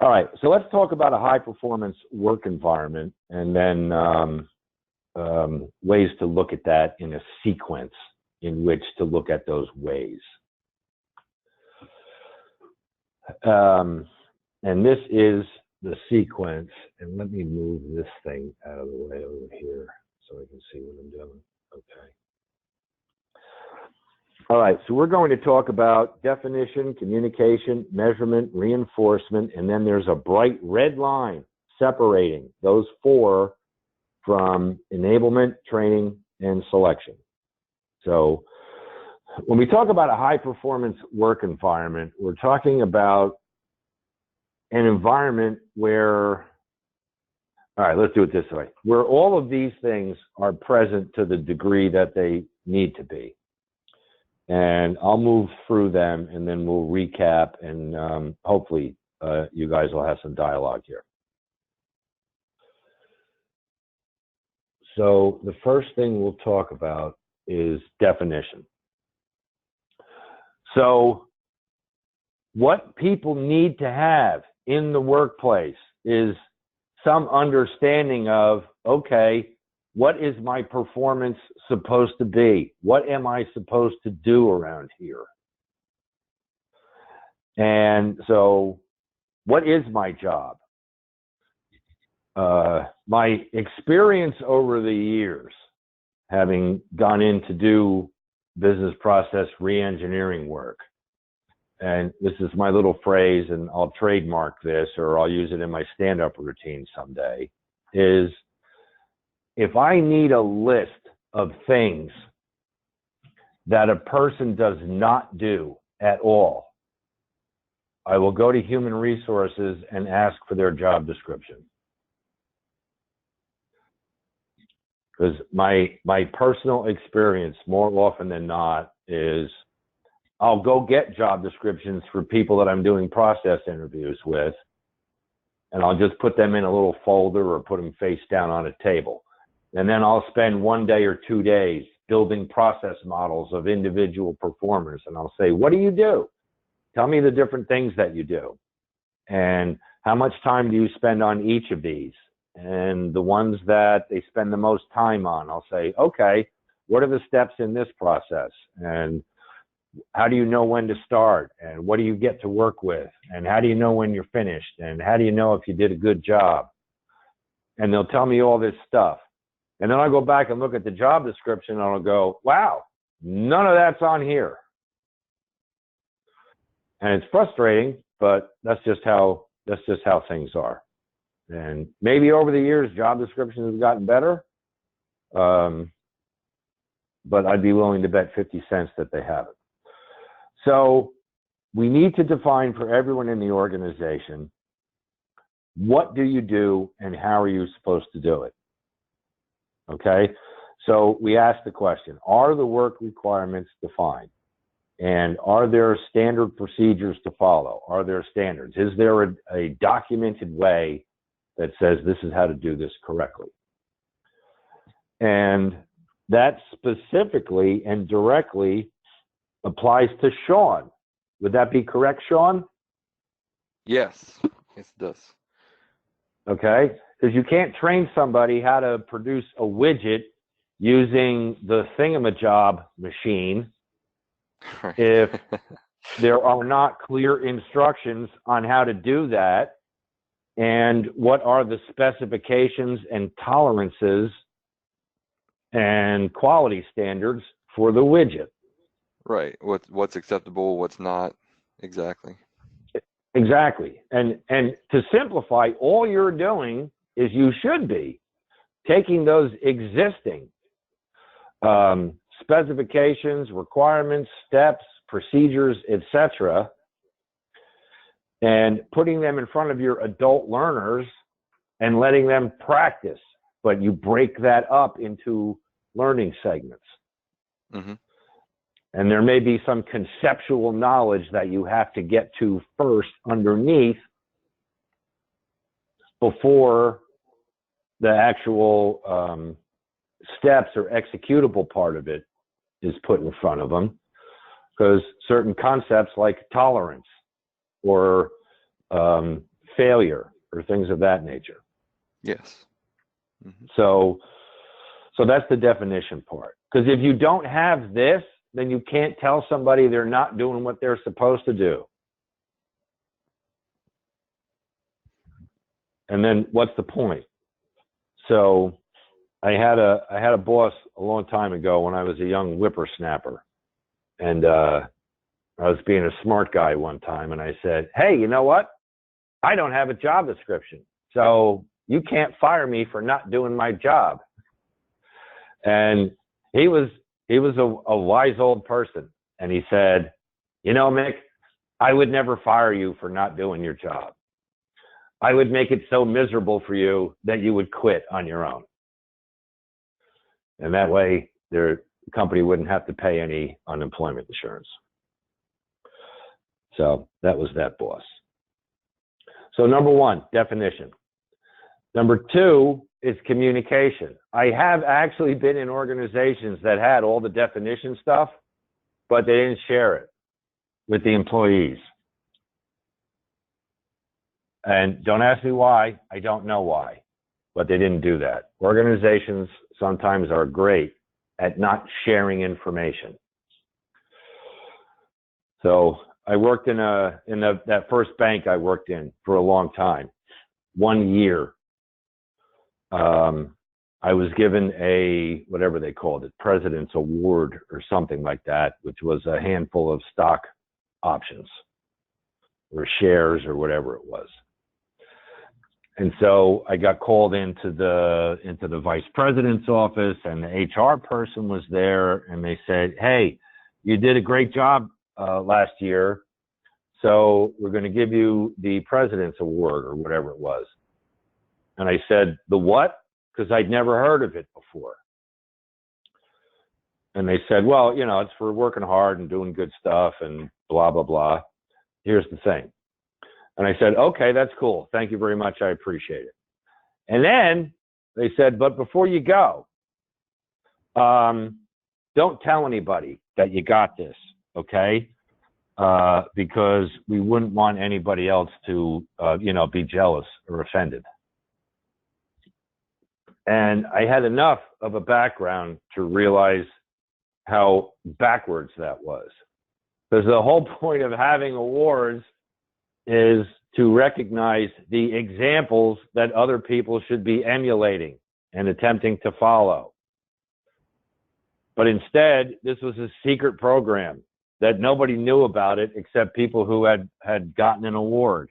All right, so let's talk about a high-performance work environment, and then ways to look at that in a sequence in which to look at those ways. And this is the sequence, and let me move this thing out of the way over here so I can see what I'm doing. Okay. All right, so we're going to talk about definition, communication, measurement, reinforcement, and then there's a bright red line separating those four from enablement, training, and selection. So when we talk about a high-performance work environment, we're talking about an environment where, all right, let's do it this way, where all of these things are present to the degree that they need to be. And I'll move through them, and then we'll recap, and hopefully you guys will have some dialogue here. So the first thing we'll talk about is definition. So what people need to have in the workplace is some understanding of, okay, what is my performance supposed to be? What am I supposed to do around here? And so what is my job? My experience over the years, having gone in to do business process re-engineering work, and this is my little phrase, and I'll trademark this, or I'll use it in my stand-up routine someday, is if I need a list of things that a person does not do at all, I will go to human resources and ask for their job description. Because my personal experience, more often than not, is I'll go get job descriptions for people that I'm doing process interviews with, and I'll just put them in a little folder or put them face down on a table. And then I'll spend 1 day or 2 days building process models of individual performers. And I'll say, what do you do? Tell me the different things that you do. And how much time do you spend on each of these? And the ones that they spend the most time on, I'll say, okay, what are the steps in this process? And how do you know when to start? And what do you get to work with? And how do you know when you're finished? And how do you know if you did a good job? And they'll tell me all this stuff. And then I'll go back and look at the job description, and I'll go, wow, none of that's on here. And it's frustrating, but that's just how things are. And maybe over the years, job descriptions have gotten better, but I'd be willing to bet 50 cents that they haven't. So we need to define for everyone in the organization, what do you do and how are you supposed to do it? Okay, so we ask the question, are the work requirements defined? And are there standard procedures to follow? Are there standards? Is there a documented way that says this is how to do this correctly? And that specifically and directly applies to Sean. Would that be correct, Sean? Yes, it does. Okay, because you can't train somebody how to produce a widget using the thingamajob machine if there are not clear instructions on how to do that and what are the specifications and tolerances and quality standards for the widget. Right. What's acceptable, what's not. Exactly. Exactly. And to simplify, all you're doing is you should be taking those existing specifications, requirements, steps, procedures, etc., and putting them in front of your adult learners and letting them practice. But you break that up into learning segments. Mm-hmm. And there may be some conceptual knowledge that you have to get to first underneath before the actual steps or executable part of it is put in front of them. Because certain concepts like tolerance or failure or things of that nature. Yes. Mm-hmm. So that's the definition part. Because if you don't have this, then you can't tell somebody they're not doing what they're supposed to do. And then what's the point? So I had a boss a long time ago when I was a young whippersnapper, and I was being a smart guy one time, and I said, "Hey, you know what? I don't have a job description, so you can't fire me for not doing my job." And he was a wise old person, and he said, "You know, Mick, I would never fire you for not doing your job. I would make it so miserable for you that you would quit on your own. And that way, their company wouldn't have to pay any unemployment insurance." So that was that boss. So number one, definition. Number two is communication. I have actually been in organizations that had all the definition stuff, but they didn't share it with the employees. And don't ask me why. I don't know why, but they didn't do that. Organizations sometimes are great at not sharing information. So I worked in that first bank I worked in for a long time, 1 year. I was given a, whatever they called it, President's Award or something like that, which was a handful of stock options or shares or whatever it was. And so I got called into the vice president's office, and the HR person was there, and they said, "Hey, you did a great job last year, so we're going to give you the President's Award," or whatever it was. And I said, "The what?" Because I'd never heard of it before. And they said, "Well, you know, it's for working hard and doing good stuff and blah, blah, blah. Here's the thing." And I said, "Okay, that's cool. Thank you very much. I appreciate it." And then they said, "But before you go, don't tell anybody that you got this, okay? Because we wouldn't want anybody else to, be jealous or offended." And I had enough of a background to realize how backwards that was. Because the whole point of having awards is to recognize the examples that other people should be emulating and attempting to follow. But instead, this was a secret program that nobody knew about it except people who had gotten an award.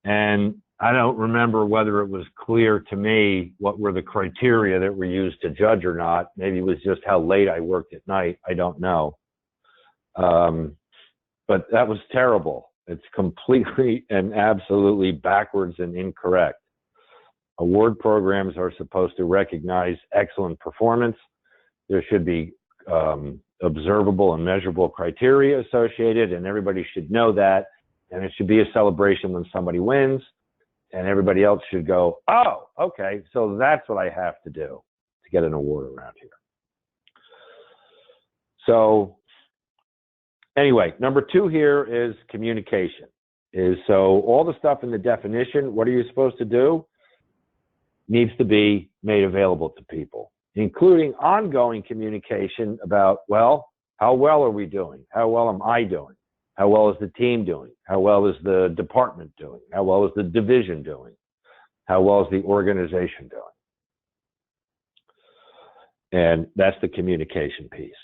And I don't remember whether it was clear to me what were the criteria that were used to judge or not. Maybe it was just how late I worked at night. I don't know. But that was terrible. It's completely and absolutely backwards and incorrect. Award programs are supposed to recognize excellent performance. There should be observable and measurable criteria associated, and everybody should know that. And it should be a celebration when somebody wins, and everybody else should go, "Oh, okay, so that's what I have to do to get an award around here." So anyway, number two here is communication. So all the stuff in the definition, what are you supposed to do, needs to be made available to people, including ongoing communication about, well, how well are we doing? How well am I doing? How well is the team doing? How well is the department doing? How well is the division doing? How well is the organization doing? And that's the communication piece.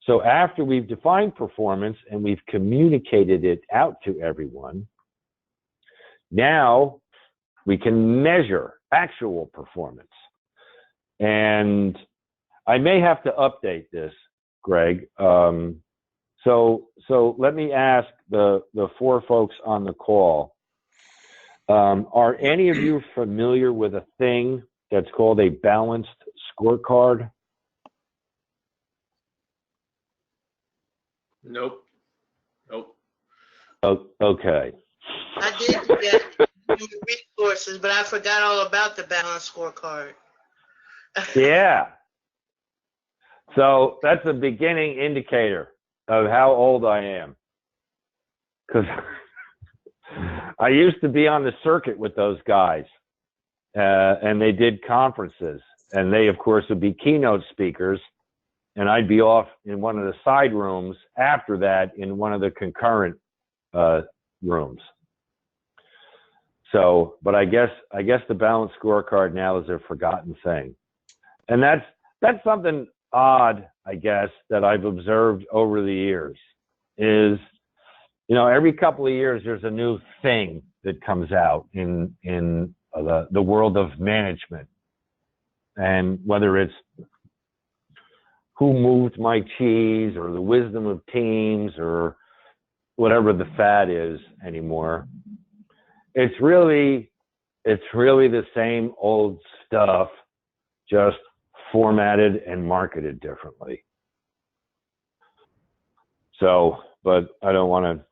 So after we've defined performance and we've communicated it out to everyone, now we can measure actual performance. And I may have to update this, Greg. So let me ask the four folks on the call, are any of you familiar with a thing that's called a balanced scorecard? Nope. Okay. I did get human resources, but I forgot all about the balanced scorecard. Yeah. So that's a beginning indicator of how old I am. Because I used to be on the circuit with those guys, and they did conferences, and they, of course, would be keynote speakers, and I'd be off in one of the side rooms after that in one of the concurrent rooms. So, but I guess the balanced scorecard now is a forgotten thing, and that's something odd, I guess, that I've observed over the years. Is, you know, every couple of years there's a new thing that comes out in the world of management, and whether it's who moved my cheese or the wisdom of teams or whatever the fad is anymore. It's really the same old stuff, just formatted and marketed differently. So, but I don't want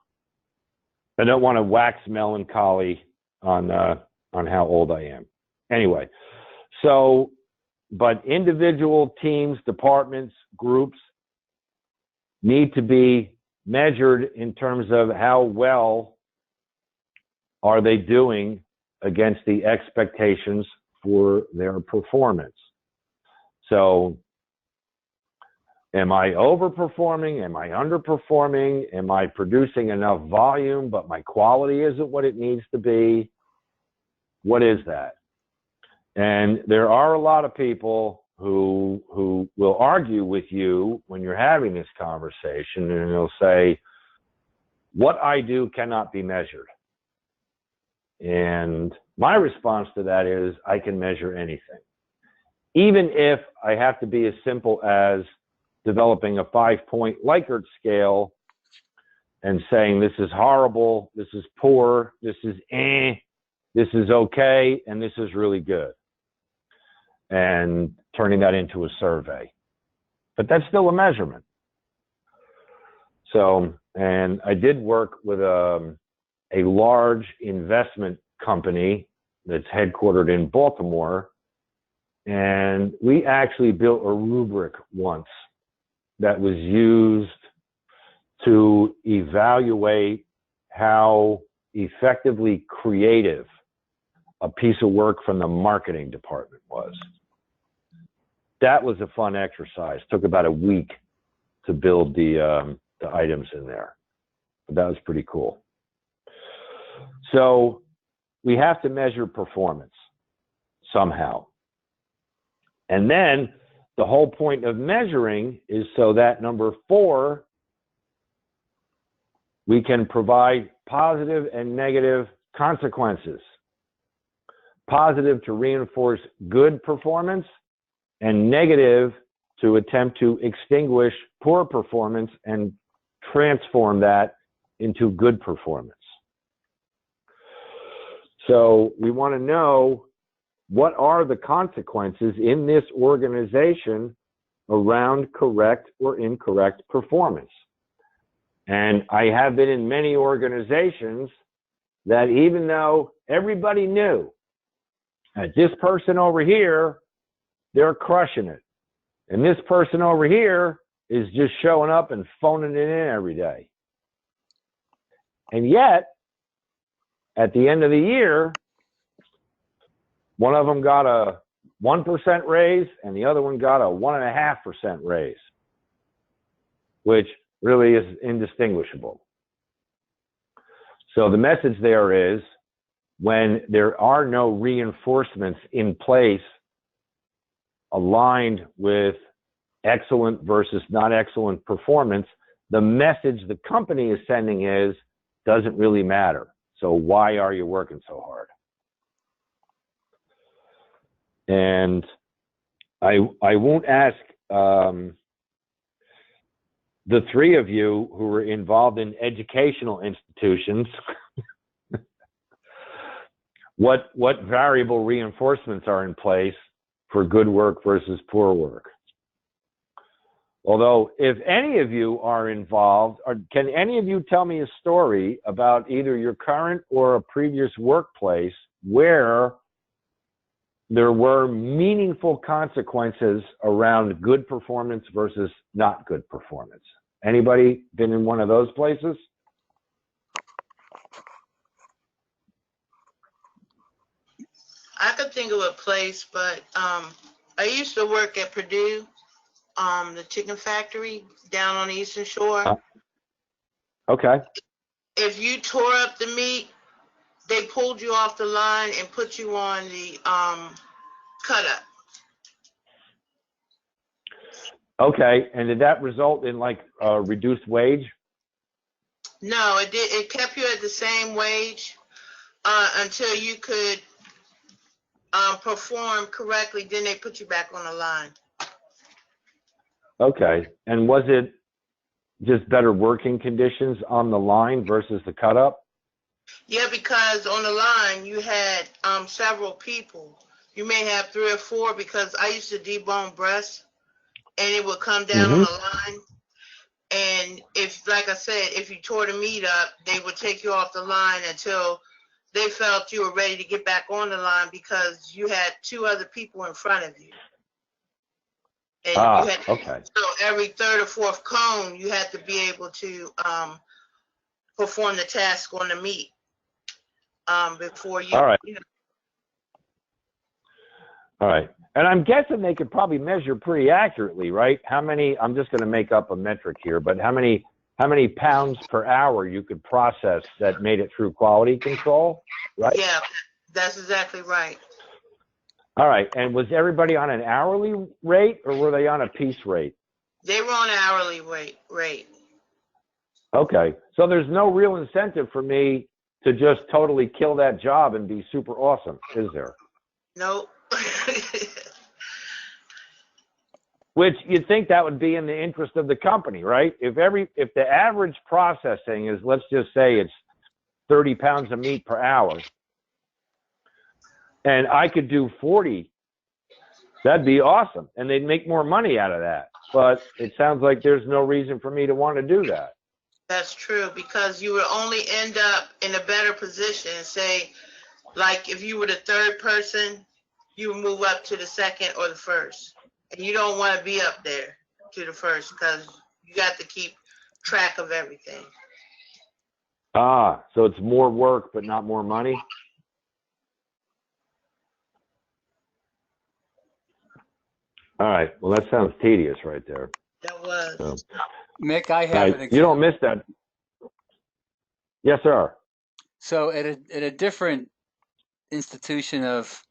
to wax melancholy on how old I am. Anyway, so, but individual teams, departments, groups need to be measured in terms of how well are they doing against the expectations for their performance. So, am I overperforming? Am I underperforming? Am I producing enough volume, but my quality isn't what it needs to be? What is that? And there are a lot of people who will argue with you when you're having this conversation, and they'll say, what I do cannot be measured. And my response to that is, I can measure anything. Even if I have to be as simple as developing a 5-point Likert scale and saying this is horrible, this is poor, this is this is okay, and this is really good, and turning that into a survey. But that's still a measurement. So, and I did work with a large investment company that's headquartered in Baltimore, and we actually built a rubric once that was used to evaluate how effectively creative a piece of work from the marketing department was. That was a fun exercise. Took about a week to build the items in there, but that was pretty cool. So we have to measure performance somehow. And then the whole point of measuring is so that number 4, we can provide positive and negative consequences. Positive to reinforce good performance, and negative to attempt to extinguish poor performance and transform that into good performance. So we want to know, what are the consequences in this organization around correct or incorrect performance? And I have been in many organizations that, even though everybody knew that this person over here, they're crushing it, and this person over here is just showing up and phoning it in every day. And yet, at the end of the year, one of them got a 1% raise and the other one got a 1.5% raise, which really is indistinguishable. So the message there is, when there are no reinforcements in place aligned with excellent versus not excellent performance, the message the company is sending is, doesn't really matter. So why are you working so hard? And I won't ask the 3 of you who were involved in educational institutions what variable reinforcements are in place for good work versus poor work. Although, if any of you are involved, or can any of you tell me a story about either your current or a previous workplace where there were meaningful consequences around good performance versus not good performance? Anybody been in one of those places? I could think of a place, but I used to work at Purdue, the chicken factory down on the Eastern Shore. Okay. If you tore up the meat, they pulled you off the line and put you on the cut up. Okay. And did that result in like a reduced wage? No, it did. It kept you at the same wage until you could perform correctly. Then they put you back on the line. Okay. And was it just better working conditions on the line versus the cut up? Yeah, because on the line you had several people. You may have 3 or 4, because I used to debone breasts, and it would come down on the line. And if, like I said, if you tore the meat up, they would take you off the line until they felt you were ready to get back on the line, because you had 2 other people in front of you. And you had, okay. so every 3rd or 4th cone, you had to be able to perform the task on the meat before you. All right. You know. All right. And I'm guessing they could probably measure pretty accurately, right? How many, I'm just going to make up a metric here, but how many pounds per hour you could process that made it through quality control, right? Yeah, that's exactly right. All right. And was everybody on an hourly rate, or were they on a piece rate? They were on an hourly rate. Okay. So there's no real incentive for me to just totally kill that job and be super awesome, is there? Nope. Which you'd think that would be in the interest of the company, right? If the average processing is, let's just say it's 30 pounds of meat per hour, and I could do 40, that'd be awesome. And they'd make more money out of that. But it sounds like there's no reason for me to want to do that. That's true, because you would only end up in a better position. Say, like if you were the 3rd person, you would move up to the 2nd or the 1st. And you don't want to be up there to the 1st, because you got to keep track of everything. So it's more work, but not more money? All right. Well, that sounds tedious right there. That was. So, Mick, I have an example. you don't miss that. Yes, sir. So at a different institution of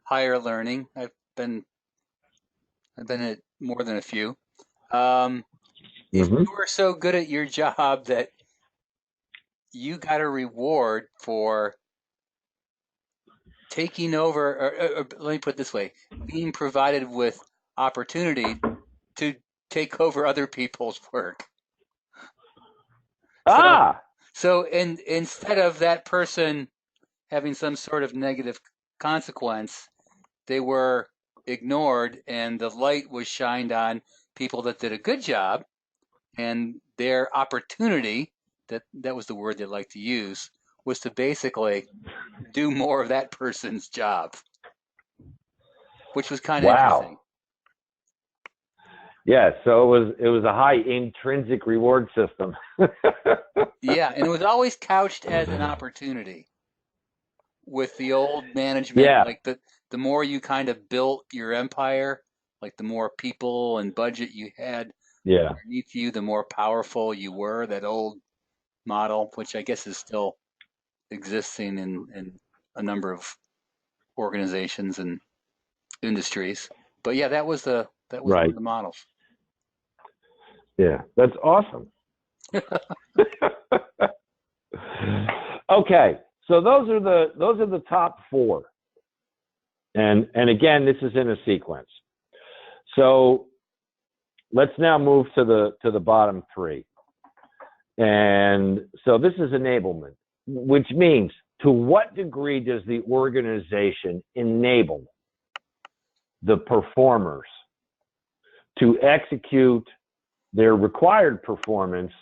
higher learning, I've been at more than a few. If you were so good at your job that you got a reward for taking over, or let me put it this way, being provided with opportunity to take over other people's work. So instead of that person having some sort of negative consequence, they were ignored, and the light was shined on people that did a good job, and their opportunity, that was the word they liked to use, was to basically do more of that person's job, which was kind of interesting. Yeah, so it was a high intrinsic reward system. Yeah, and it was always couched as an opportunity with the old management. Yeah. Like the more you kind of built your empire, like the more people and budget you had underneath you, the more powerful you were. That old model, which I guess is still existing in a number of organizations and industries. But yeah, that was one of the models. Yeah, that's awesome. Okay, so those are the top 4, and again, this is in a sequence. So let's now move to the bottom 3, and so this is enablement, which means, to what degree does the organization enable the performers to execute their required performance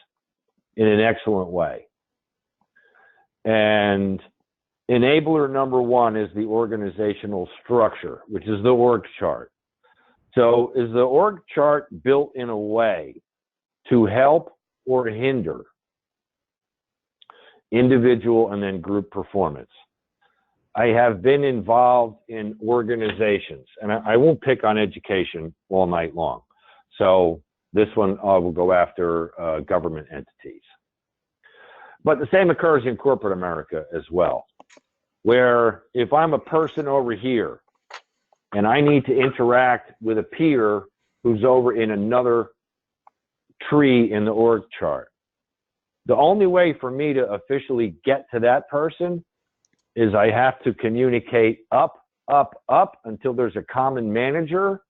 in an excellent way? And enabler number 1 is the organizational structure, which is the org chart. So is the org chart built in a way to help or hinder individual and then group performance? I have been involved in organizations, and I won't pick on education all night long. So this one will go after government entities. But the same occurs in corporate America as well, where if I'm a person over here and I need to interact with a peer who's over in another tree in the org chart, the only way for me to officially get to that person is I have to communicate up, up, up until there's a common manager,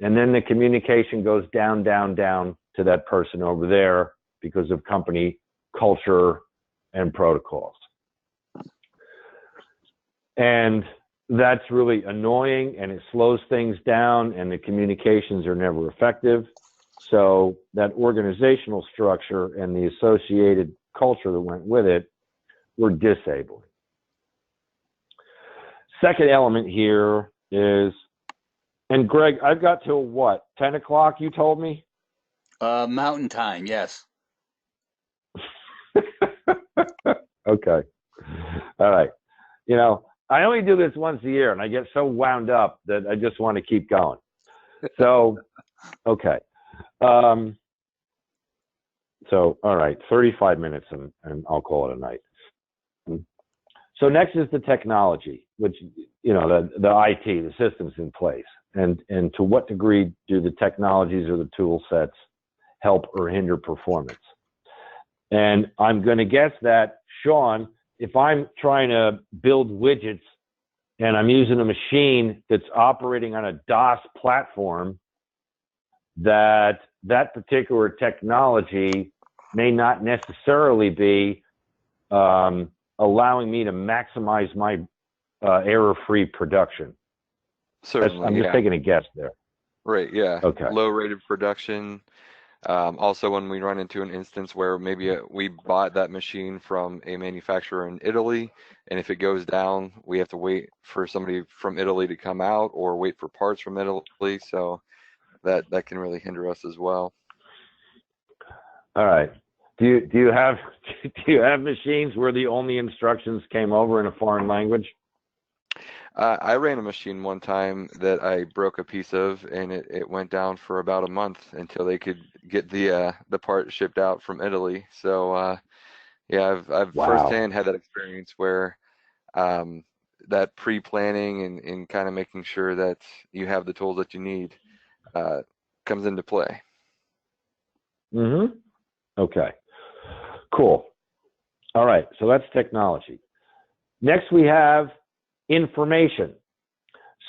and then the communication goes down, down, down to that person over there because of company culture and protocols. And that's really annoying, and it slows things down, and the communications are never effective. So that organizational structure and the associated culture that went with it were disabling. Second element here is, and Greg, I've got till what, 10 o'clock you told me? Mountain time, yes. Okay. All right. You know, I only do this once a year, and I get so wound up that I just want to keep going. So, okay. So, all right, 35 minutes, and I'll call it a night. So next is the technology, which, you know, the IT, the systems in place, and to what degree do the technologies or the tool sets help or hinder performance? And I'm going to guess that, Sean, if I'm trying to build widgets and I'm using a machine that's operating on a DOS platform, that particular technology may not necessarily be allowing me to maximize my error-free production. Certainly, I'm just taking a guess there. Right, yeah. Okay. Low rate of production. Also, when we run into an instance where maybe we bought that machine from a manufacturer in Italy, and if it goes down, we have to wait for somebody from Italy to come out or wait for parts from Italy. So that can really hinder us as well. All right. Do you have machines where the only instructions came over in a foreign language? I ran a machine one time that I broke a piece of, and it went down for about a month until they could get the part shipped out from Italy. So yeah, I've Wow. firsthand had that experience where that pre-planning and kind of making sure that you have the tools that you need comes into play. Mm-hmm. Okay. Cool. All right. So that's technology. Next we have information.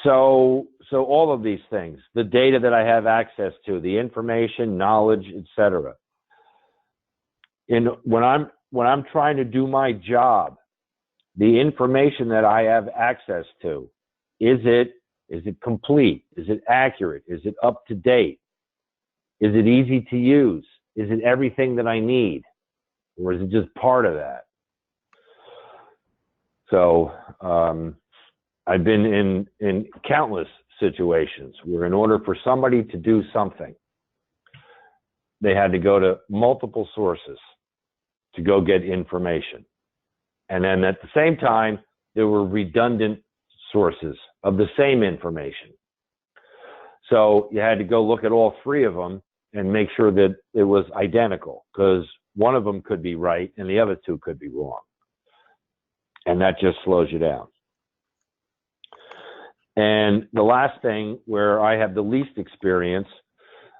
So all of these things, the data that I have access to, the information, knowledge, etc. And when I'm trying to do my job, the information that I have access to, is it complete? Is it accurate? Is it up to date? Is it easy to use? Is it everything that I need? Or is it just part of that? So I've been in countless situations where in order for somebody to do something, they had to go to multiple sources to go get information. And then at the same time, there were redundant sources of the same information. So you had to go look at all three of them and make sure that it was identical, because one of them could be right and the other two could be wrong. And that just slows you down. And the last thing where I have the least experience,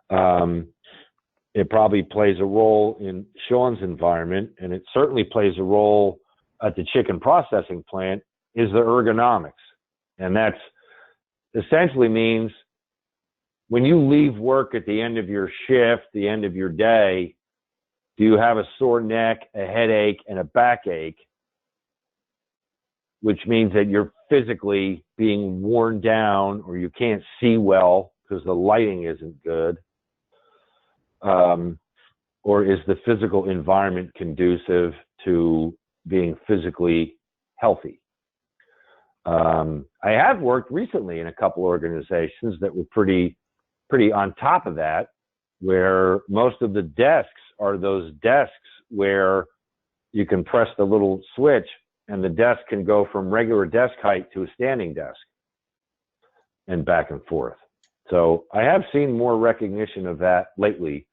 it probably plays a role in Sean's environment, and it certainly plays a role at the chicken processing plant, is the ergonomics. And that's essentially means when you leave work at the end of your shift, the end of your day, do you have a sore neck, a headache, and a backache, which means that you're physically being worn down or you can't see well because the lighting isn't good? Or is the physical environment conducive to being physically healthy? I have worked recently in a couple organizations that were pretty on top of that, where most of the desks are those desks where you can press the little switch and the desk can go from regular desk height to a standing desk and back and forth. So I have seen more recognition of that lately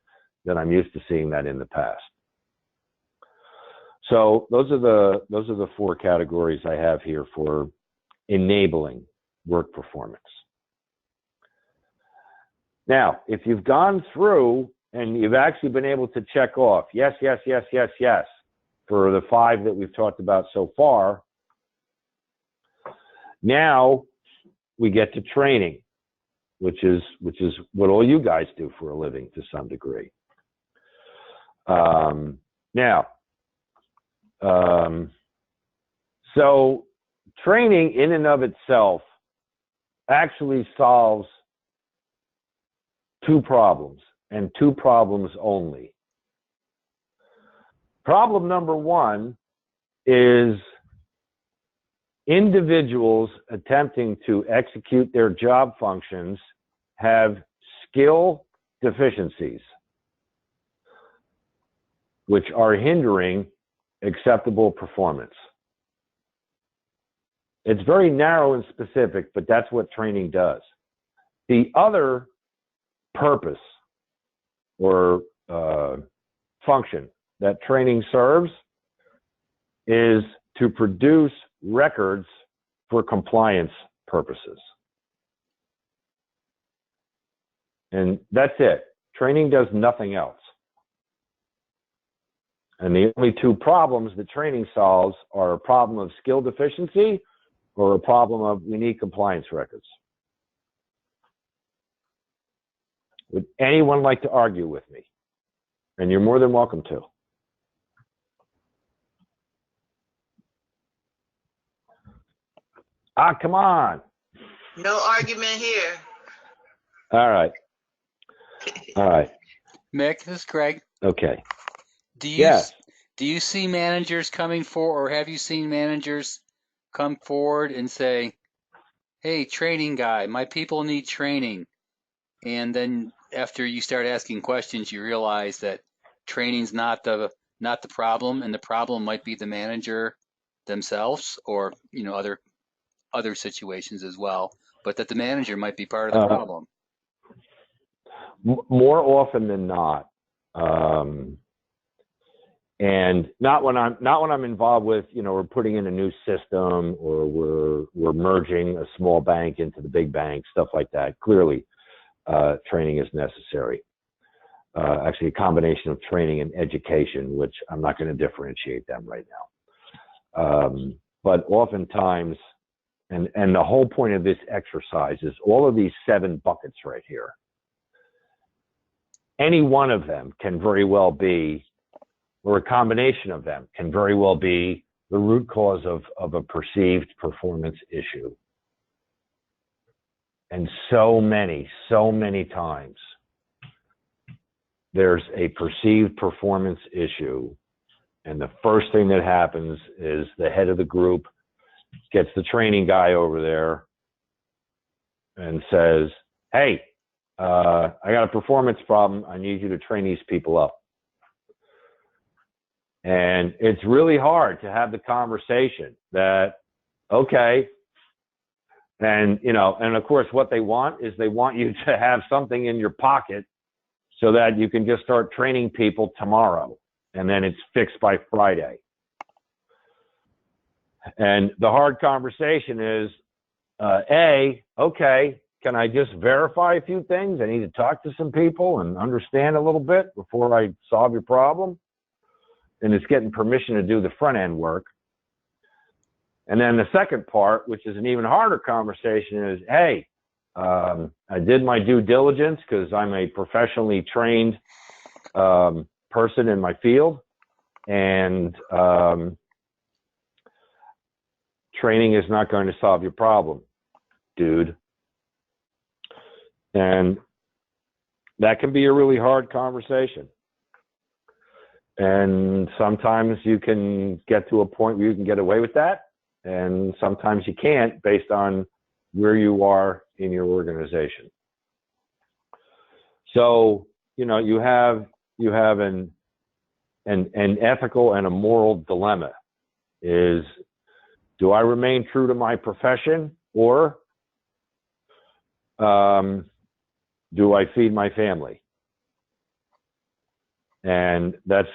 than I'm used to seeing that in the past. So those are the 4 categories I have here for enabling work performance. Now, if you've gone through and you've actually been able to check off yes, yes, yes, yes, yes for the 5 that we've talked about so far, now we get to training, which is what all you guys do for a living to some degree. So training in and of itself actually solves 2 problems, and 2 problems only. Problem number 1 is individuals attempting to execute their job functions have skill deficiencies, which are hindering acceptable performance. It's very narrow and specific, but that's what training does. The other purpose or function that training serves is to produce records for compliance purposes. And that's it. Training does nothing else. And the only 2 problems that training solves are a problem of skill deficiency or a problem of we need compliance records. Would anyone like to argue with me? And you're more than welcome to. Ah, come on. No argument here. All right. All right. Mick, this is Craig. Okay. Do Yes. you see managers coming forward, or have you seen managers come forward and say, hey, training guy, my people need training? And then after you start asking questions, you realize that training's not the problem, and the problem might be the manager themselves, or other situations as well, but that the manager might be part of the problem. More often than not, and not when I'm involved with, we're putting in a new system or we're merging a small bank into the big bank, stuff like that. Clearly, training is necessary. Actually, a combination of training and education, which I'm not going to differentiate them right now. But oftentimes, and the whole point of this exercise is all of these 7 buckets right here. Any one of them can very well be, or a combination of them can very well be the root cause of a perceived performance issue. And so many times, there's a perceived performance issue, and the first thing that happens is the head of the group gets the training guy over there and says, hey, I got a performance problem. I need you to train these people up. And it's really hard to have the conversation that, okay, and of course what they want is they want you to have something in your pocket so that you can just start training people tomorrow, and then it's fixed by Friday. And the hard conversation is, okay, can I just verify a few things? I need to talk to some people and understand a little bit before I solve your problem. And it's getting permission to do the front end work. And then the second part, which is an even harder conversation, is, hey, I did my due diligence because I'm a professionally trained person in my field, and training is not going to solve your problem, dude. And that can be a really hard conversation. And sometimes you can get to a point where you can get away with that, and sometimes you can't based on where you are in your organization. So, you have an ethical and a moral dilemma. Is do I remain true to my profession, or do I feed my family? And those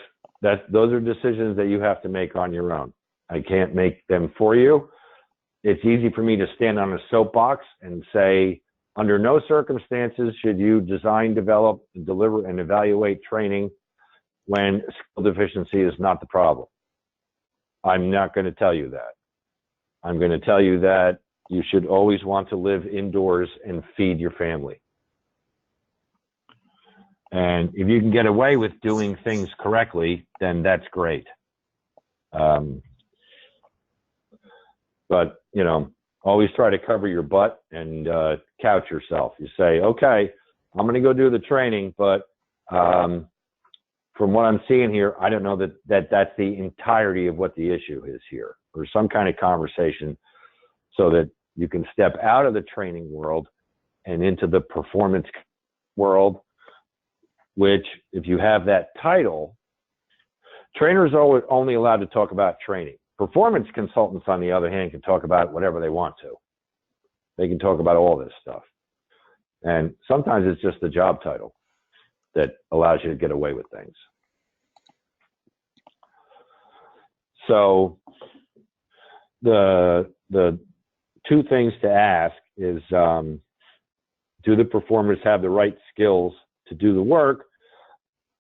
are decisions that you have to make on your own. I can't make them for you. It's easy for me to stand on a soapbox and say, under no circumstances should you design, develop, deliver, and evaluate training when skill deficiency is not the problem. I'm not going to tell you that. I'm going to tell you that you should always want to live indoors and feed your family. And if you can get away with doing things correctly, then that's great. But, you know, always try to cover your butt and couch yourself. You say, okay, I'm going to go do the training, but from what I'm seeing here, I don't know that that's the entirety of what the issue is here, or some kind of conversation so that you can step out of the training world and into the performance world, which, if you have that title, trainers are only allowed to talk about training. Performance consultants, on the other hand, can talk about whatever they want to. They can talk about all this stuff. And sometimes it's just the job title that allows you to get away with things. So the two things to ask is, do the performers have the right skills to do the work?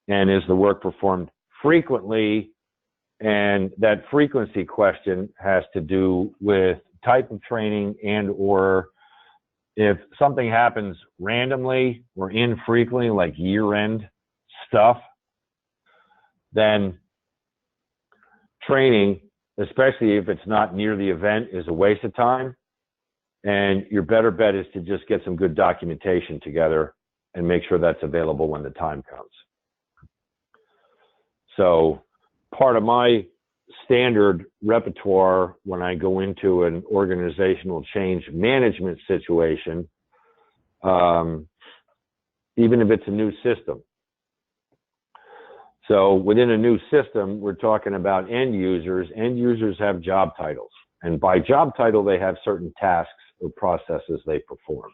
And is the work performed frequently? And that frequency question has to do with type of training, and or if something happens randomly or infrequently, like year-end stuff, then training, especially if it's not near the event, is a waste of time. And your better bet is to just get some good documentation together and make sure that's available when the time comes. So part of my standard repertoire when I go into an organizational change management situation, even if it's a new system. So within a new system, we're talking about end users. End users have job titles. And by job title, they have certain tasks or processes they perform.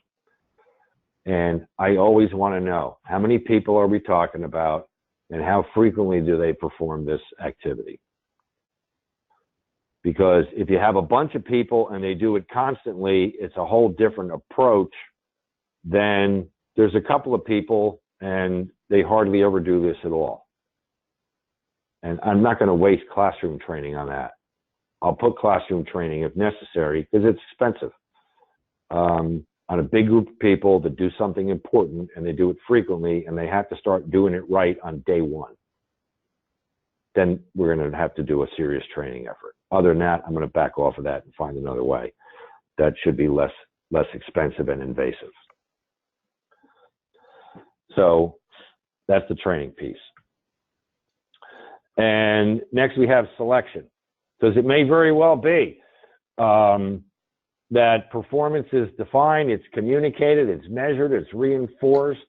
And I always want to know, how many people are we talking about, and how frequently do they perform this activity? Because if you have a bunch of people and they do it constantly, it's a whole different approach than there's a couple of people and they hardly ever do this at all. And I'm not going to waste classroom training on that. I'll put classroom training if necessary, because it's expensive. On a big group of people that do something important and they do it frequently and they have to start doing it right on day one, then we're going to have to do a serious training effort. Other than that, I'm going to back off of that and find another way that should be less expensive and invasive. So that's the training piece. And next we have selection, because it may very well be that performance is defined, it's communicated, it's measured, it's reinforced,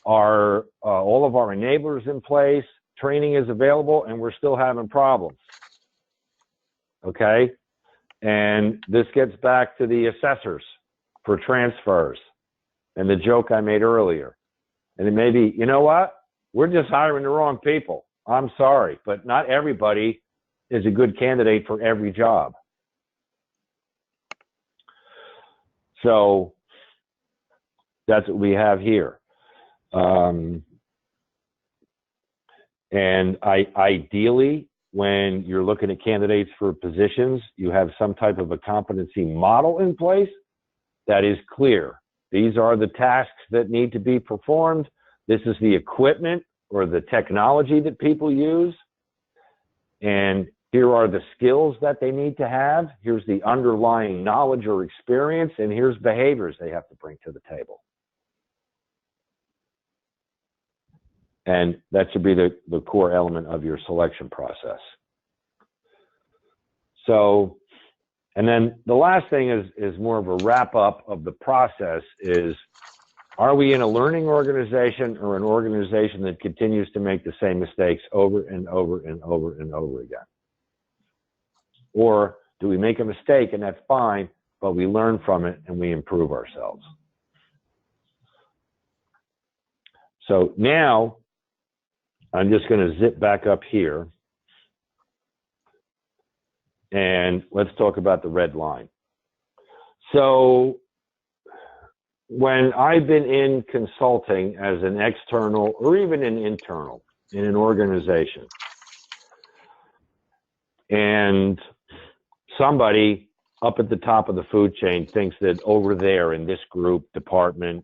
all of our enablers in place, training is available, and we're still having problems. Okay? And this gets back to the assessors for transfers and the joke I made earlier. And it may be, you know what? We're just hiring the wrong people. I'm sorry, but not everybody is a good candidate for every job. So that's what we have here. And ideally, when you're looking at candidates for positions, you have some type of a competency model in place that is clear. These are the tasks that need to be performed. This is the equipment or the technology that people use. And here are the skills that they need to have. Here's the underlying knowledge or experience, and here's behaviors they have to bring to the table. And that should be the core element of your selection process. So, and then the last thing is more of a wrap up of the process is, are we in a learning organization or an organization that continues to make the same mistakes over and over and over and over again? Or Do we make a mistake? And that's fine, but we learn from it and we improve ourselves. So now I'm just going to zip back up here and let's talk about the red line. So when I've been in consulting as an external or even an internal in an organization, and somebody up at the top of the food chain thinks that over there in this group, department,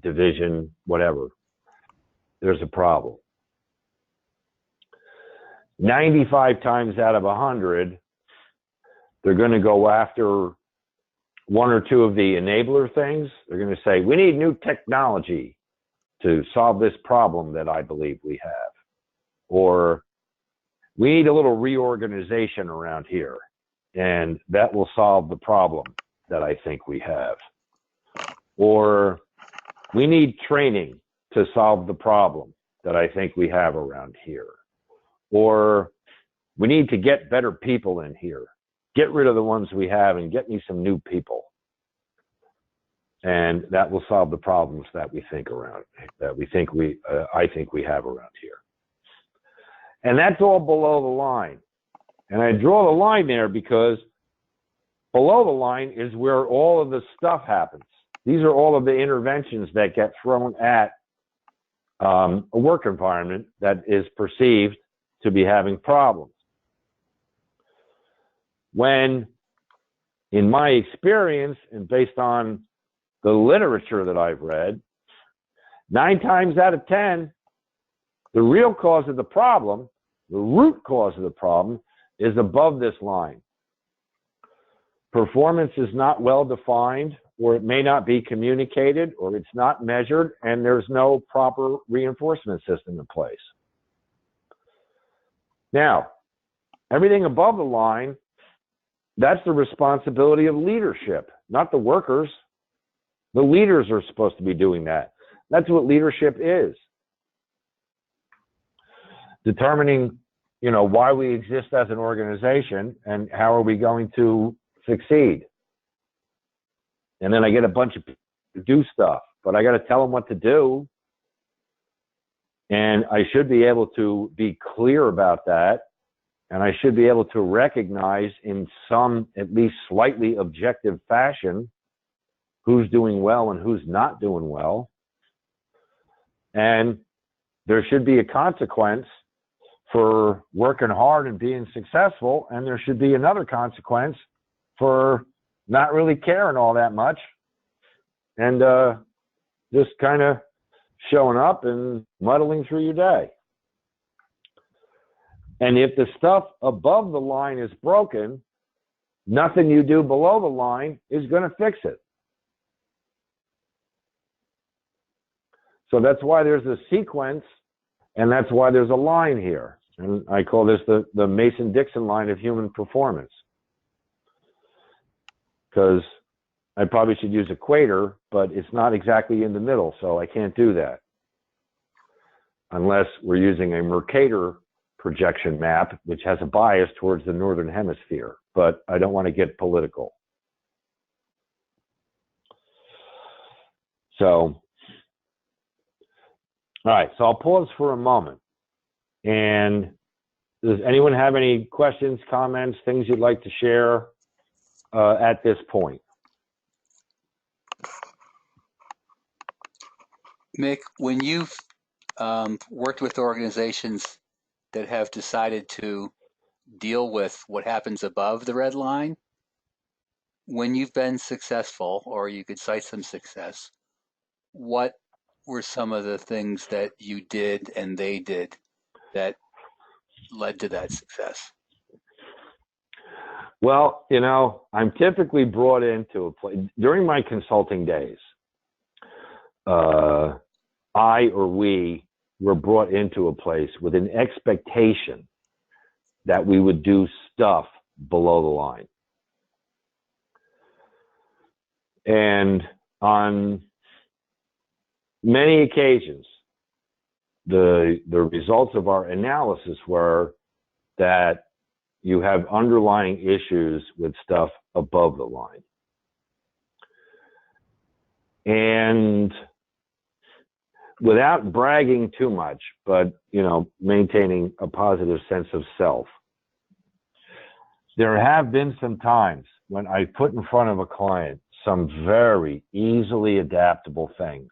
division, whatever, there's a problem. 95 times out of 100, they're going to go after one or two of the enabler things. They're going to say, we need new technology to solve this problem that I believe we have. Or we need a little reorganization around here, and that will solve the problem that I think we have. Or we need training to solve the problem that I think we have around here. Or we need to get better people in here. Get rid of the ones we have and get me some new people. And that will solve the problems that we think around, that we think I think we have around here. And that's all below the line. And I draw the line there because below the line is where all of the stuff happens. These are all of the interventions that get thrown at a work environment that is perceived to be having problems. When, in my experience, and based on the literature that I've read, 9 times out of 10, the real cause of the problem, the root cause of the problem, is above this line. Performance is not well defined, or it may not be communicated, or it's not measured, and there's no proper reinforcement system in place. Now, everything above the line, that's the responsibility of leadership, not the workers. The leaders are supposed to be doing that. That's what leadership is. Determining, why we exist as an organization and how are we going to succeed. And then I get a bunch of people to do stuff, but I got to tell them what to do. And I should be able to be clear about that. And I should be able to recognize in some, at least slightly objective fashion, who's doing well and who's not doing well. And there should be a consequence for working hard and being successful. And there should be another consequence for not really caring all that much and just kind of showing up and muddling through your day. And if the stuff above the line is broken, nothing you do below the line is going to fix it. So that's why there's a sequence, and that's why there's a line here. And I call this the Mason-Dixon line of human performance. Because I probably should use equator, but it's not exactly in the middle, so I can't do that. Unless we're using a Mercator projection map, which has a bias towards the northern hemisphere, but I don't want to get political. So, all right, so I'll pause for a moment. And does anyone have any questions, comments, things you'd like to share at this point? Mick, when you've worked with organizations that have decided to deal with what happens above the red line, when you've been successful, or you could cite some success, what were some of the things that you did and they did that led to that success? Well, I'm typically brought into a place during my consulting days. I or we were brought into a place with an expectation that we would do stuff below the line. And on many occasions, the results of our analysis were that you have underlying issues with stuff above the line. And without bragging too much, but, maintaining a positive sense of self, there have been some times when I put in front of a client some very easily adaptable things,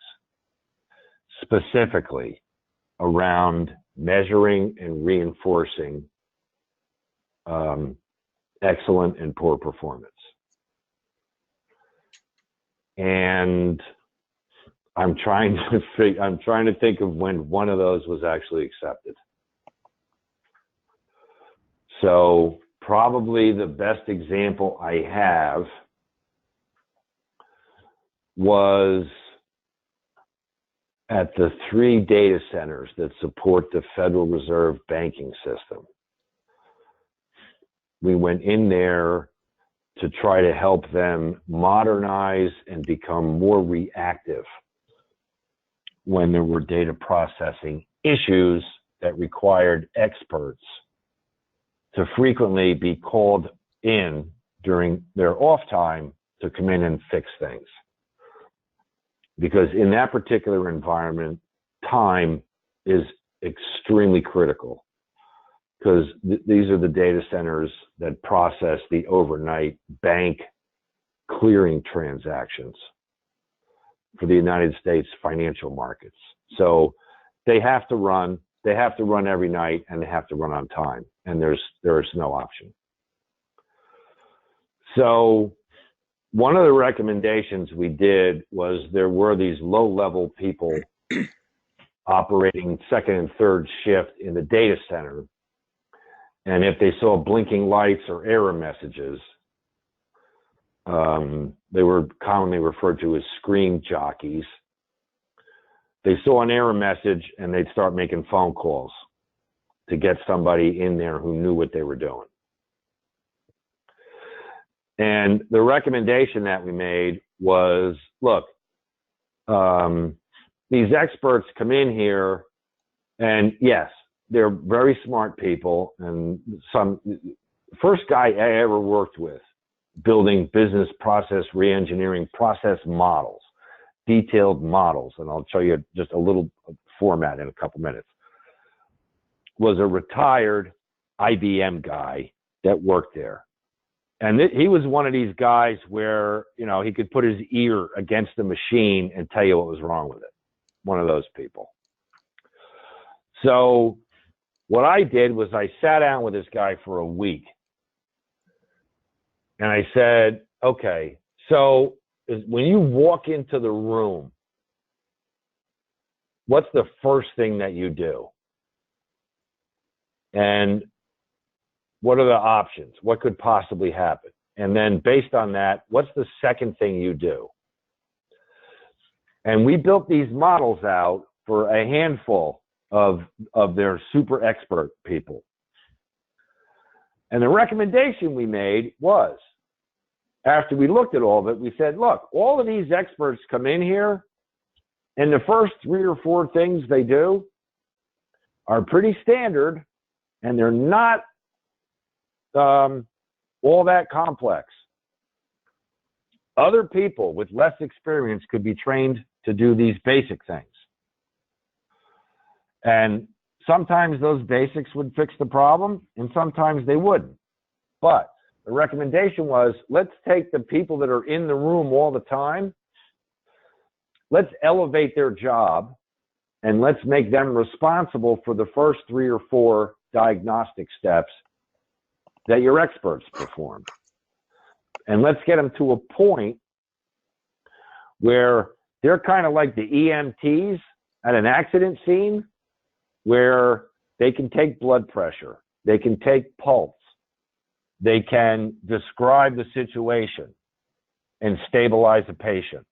specifically around measuring and reinforcing excellent and poor performance. And I'm trying to think of when one of those was actually accepted. So probably the best example I have was at the 3 data centers that support the Federal Reserve banking system. We went in there to try to help them modernize and become more reactive when there were data processing issues that required experts to frequently be called in during their off time to come in and fix things. Because in that particular environment, time is extremely critical, because these are the data centers that process the overnight bank clearing transactions for the United States financial markets. So they have to run every night, and they have to run on time, and there is no option. So one of the recommendations we did was there were these low-level people operating second and third shift in the data center, and if they saw blinking lights or error messages, they were commonly referred to as screen jockeys. They saw an error message and they'd start making phone calls to get somebody in there who knew what they were doing. And the recommendation that we made was, look, these experts come in here, and yes, they're very smart people. And first guy I ever worked with building business process reengineering process models, detailed models, and I'll show you just a little format in a couple minutes, was a retired IBM guy that worked there. And he was one of these guys where, he could put his ear against the machine and tell you what was wrong with it. One of those people. So what I did was I sat down with this guy for a week. And I said, okay, so when you walk into the room, what's the first thing that you do? And what are the options? What could possibly happen? And then based on that, what's the second thing you do? And we built these models out for a handful of their super expert people. And the recommendation we made was, after we looked at all of it, we said, look, all of these experts come in here, and the first 3 or 4 things they do are pretty standard, and they're not all that complex. Other people with less experience could be trained to do these basic things. And sometimes those basics would fix the problem, and sometimes they wouldn't. But the recommendation was, let's take the people that are in the room all the time, let's elevate their job, and let's make them responsible for the first 3 or 4 diagnostic steps that your experts perform. And let's get them to a point where they're kind of like the EMTs at an accident scene, where they can take blood pressure, they can take pulse, they can describe the situation and stabilize a patient.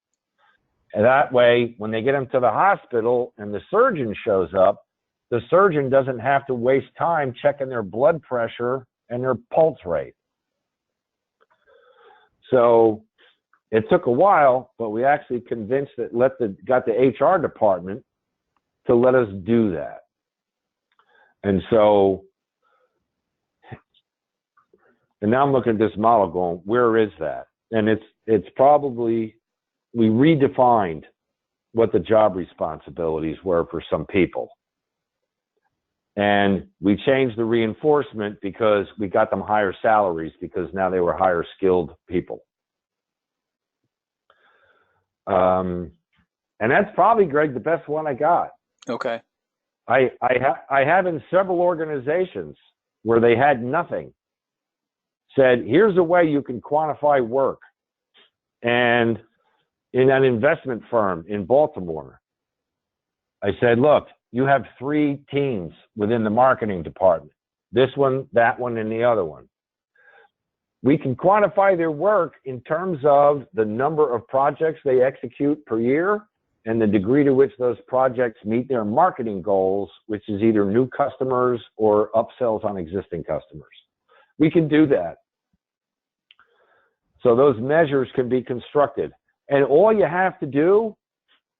And that way, when they get them to the hospital and the surgeon shows up, the surgeon doesn't have to waste time checking their blood pressure and their pulse rate. So it took a while, but we actually convinced that got the HR department to let us do that. And so And now I'm looking at this model going, where is that? And it's probably, we redefined what the job responsibilities were for some people. And we changed the reinforcement because we got them higher salaries because now they were higher skilled people. And that's probably, Greg, the best one I got. Okay. I have in several organizations where they had nothing, said, here's a way you can quantify work. And in an investment firm in Baltimore, I said, look, you have 3 teams within the marketing department, this one, that one, and the other one. We can quantify their work in terms of the number of projects they execute per year and the degree to which those projects meet their marketing goals, which is either new customers or upsells on existing customers. We can do that. So those measures can be constructed. And all you have to do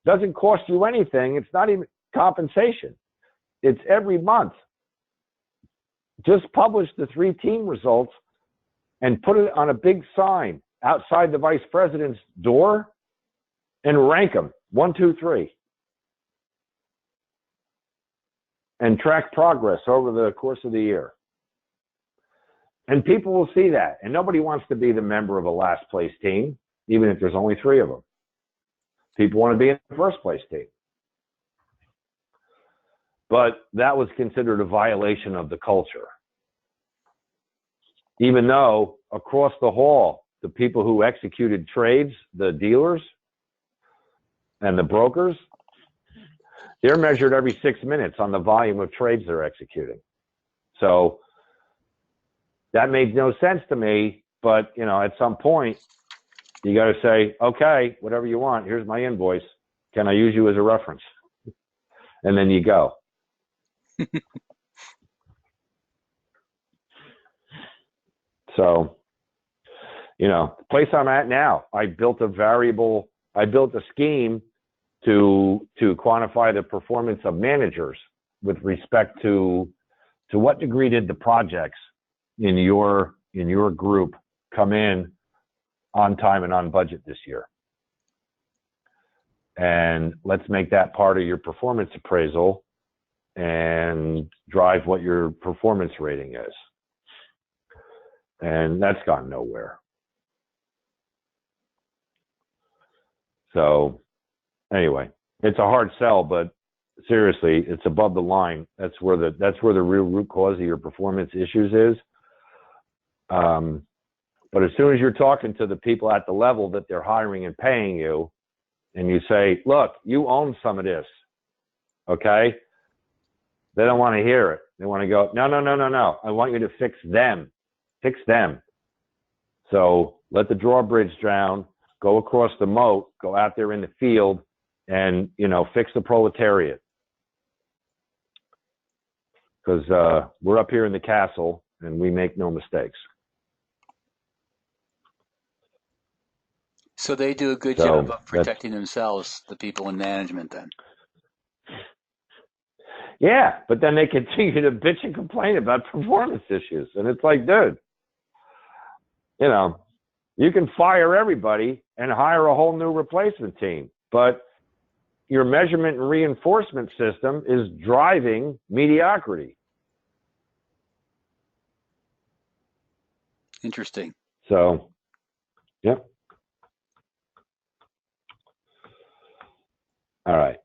doesn't cost you anything. It's not even compensation. It's every month. Just publish the 3 team results and put it on a big sign outside the vice president's door and rank them 1, 2, 3. And track progress over the course of the year. And people will see that. And nobody wants to be the member of a last place team, even if there's only 3 of them. People want to be in the first place team. But that was considered a violation of the culture. Even though across the hall, the people who executed trades, the dealers and the brokers, they're measured every 6 minutes on the volume of trades they're executing. So that made no sense to me, but you know, at some point, you got to say, okay, whatever you want, here's my invoice. Can I use you as a reference? And then you go. So, you know, the place I'm at now, I built a scheme to quantify the performance of managers with respect to what degree did the projects in your group come in on time and on budget this year. And let's make that part of your performance appraisal and drive what your performance rating is. And that's gone nowhere. So anyway, it's a hard sell, but seriously, it's above the line. That's where the real root cause of your performance issues is. But as soon as you're talking to the people at the level that they're hiring and paying you, and you say, look, you own some of this, okay? They don't want to hear it. They want to go, no. I want you to fix them. Fix them. So let the drawbridge down, go across the moat, go out there in the field, and, you know, fix the proletariat. Because we're up here in the castle, and we make no mistakes. So they do a good job of protecting themselves, the people in management then. Yeah, but then they continue to bitch and complain about performance issues. And it's like, dude, you know, you can fire everybody and hire a whole new replacement team. But your measurement and reinforcement system is driving mediocrity. Interesting. So, yep. All right.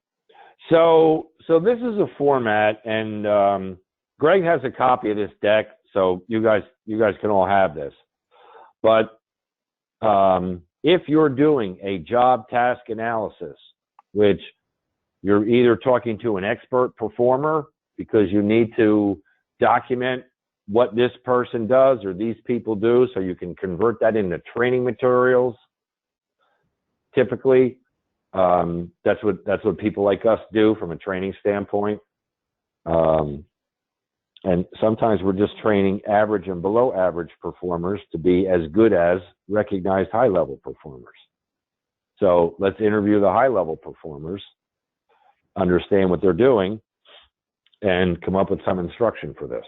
So this is a format, and Greg has a copy of this deck, so you guys can all have this. But if you're doing a job task analysis, which you're either talking to an expert performer because you need to document what this person does or these people do so you can convert that into training materials, typically. That's what people like us do from a training standpoint. And sometimes we're just training average and below average performers to be as good as recognized high level performers. So let's interview the high level performers, understand what they're doing, and come up with some instruction for this.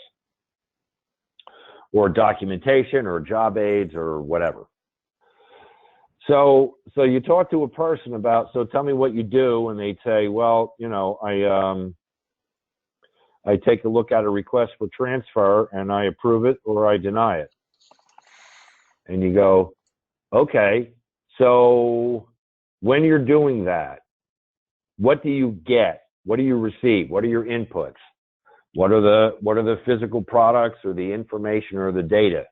or documentation or job aids or whatever. So you talk to a person about, so tell me what you do, and they'd say, well, you know, I take a look at a request for transfer and I approve it or I deny it. And you go, okay, so when you're doing that, what do you get? What do you receive? What are your inputs? What are the physical products or the information or the data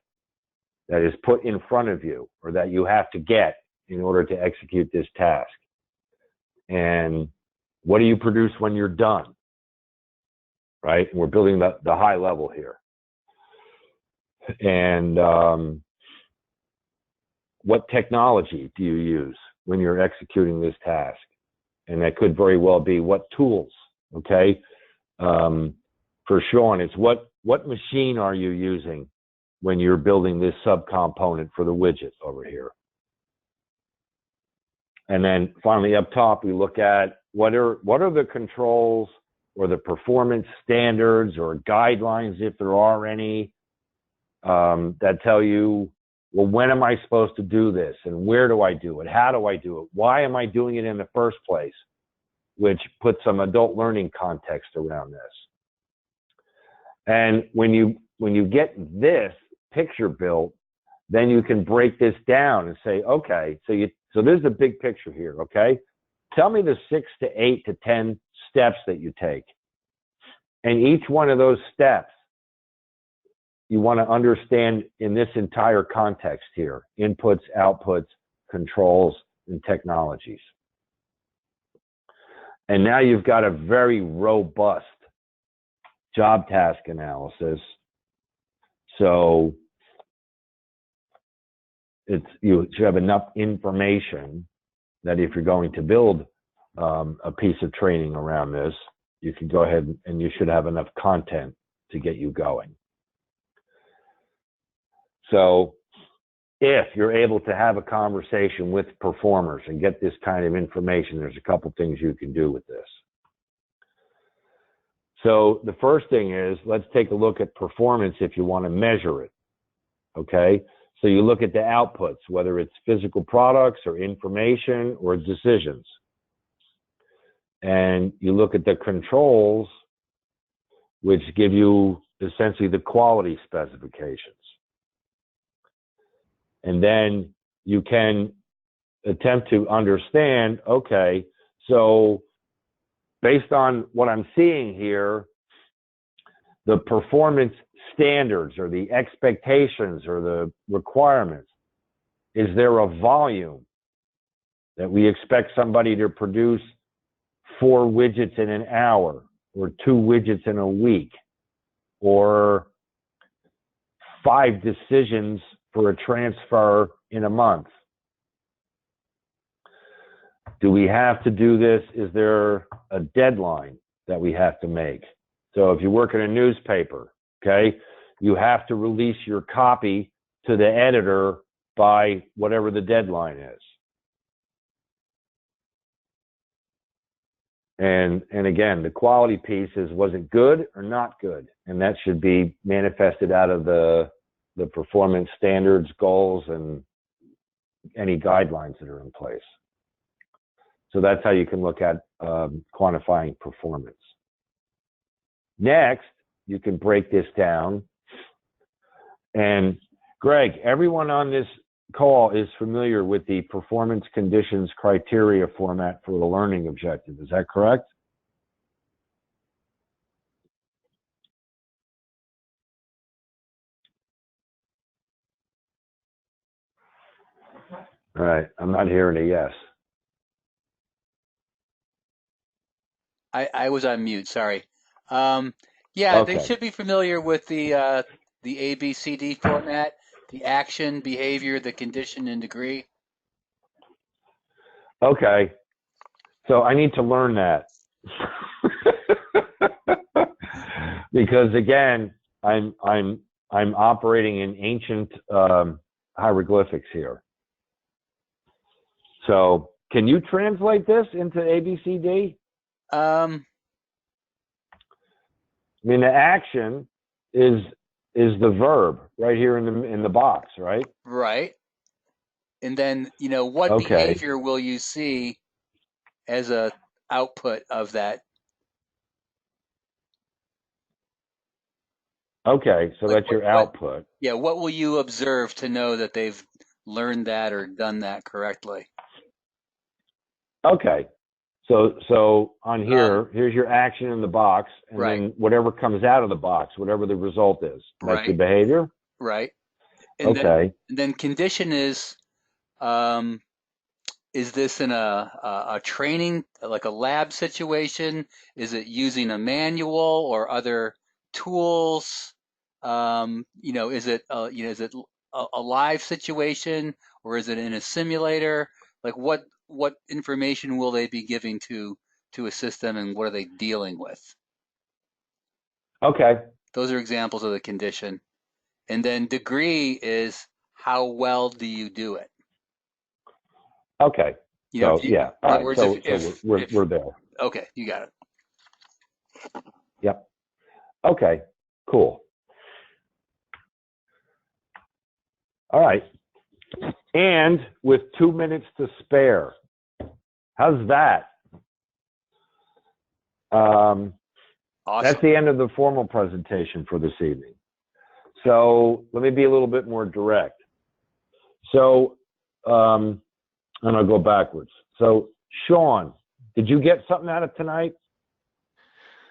that is put in front of you or that you have to get in order to execute this task? And what do you produce when you're done? Right? And we're building the high level here. And what technology do you use when you're executing this task? And that could very well be what tools, okay? For Sean, it's what machine are you using when you're building this subcomponent for the widget over here? And then finally up top, we look at what are the controls or the performance standards or guidelines, if there are any, that tell you, well, when am I supposed to do this? And where do I do it? How do I do it? Why am I doing it in the first place? Which puts some adult learning context around this. And when you get this picture built, then you can break this down and say, okay, so there's a big picture here, okay? Tell me the 6 to 8 to 10 steps that you take. And each one of those steps, you want to understand in this entire context here: inputs, outputs, controls, and technologies. And now you've got a very robust job task analysis. So you should have enough information that if you're going to build a piece of training around this, you can go ahead and you should have enough content to get you going. So if you're able to have a conversation with performers and get this kind of information, there's a couple things you can do with this. So the first thing is, let's take a look at performance if you want to measure it, okay? So you look at the outputs, whether it's physical products or information or decisions. And you look at the controls, which give you essentially the quality specifications. And then you can attempt to understand, okay, so based on what I'm seeing here, the performance standards or the expectations or the requirements, is there a volume that we expect somebody to produce 4 widgets in an hour or 2 widgets in a week or 5 decisions for a transfer in a month? Do we have to do this? Is there a deadline that we have to make? So if you work in a newspaper, okay, you have to release your copy to the editor by whatever the deadline is. And again, the quality piece is, was it good or not good? And that should be manifested out of the performance standards, goals, and any guidelines that are in place. So that's how you can look at quantifying performance. Next, you can break this down. And Greg, everyone on this call is familiar with the performance conditions criteria format for the learning objective. Is that correct? All right, I'm not hearing a yes. I was on mute, sorry. Yeah, Okay. They should be familiar with the ABCD format, the action, behavior, the condition, and degree. Okay, so I need to learn that. Because again, I'm operating in ancient hieroglyphics here. So can you translate this into ABCD? I mean, the action is is the verb right here in the box, right? Right. And then, what Okay. behavior will you see as a output of that? Okay, so that's your output. Yeah, what will you observe to know that they've learned that or done that correctly? Okay. So on here, here's your action in the box, and then whatever comes out of the box, whatever the result is, that's your behavior? Right. And then condition is this in a training, like a lab situation? Is it using a manual or other tools? Is it a live situation, or is it in a simulator? Like what information will they be giving to assist them, and what are they dealing with? Okay. Those are examples of the condition. And then degree is how well do you do it? Okay. So yeah. All right. So we're there. Okay, you got it. Yep. Okay. Cool. All right. And with 2 minutes to spare. How's that? Awesome. That's the end of the formal presentation for this evening. So let me be a little bit more direct. So, and I'll go backwards. So, Sean, did you get something out of tonight?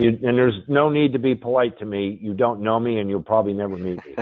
And there's no need to be polite to me. You don't know me, and you'll probably never meet me.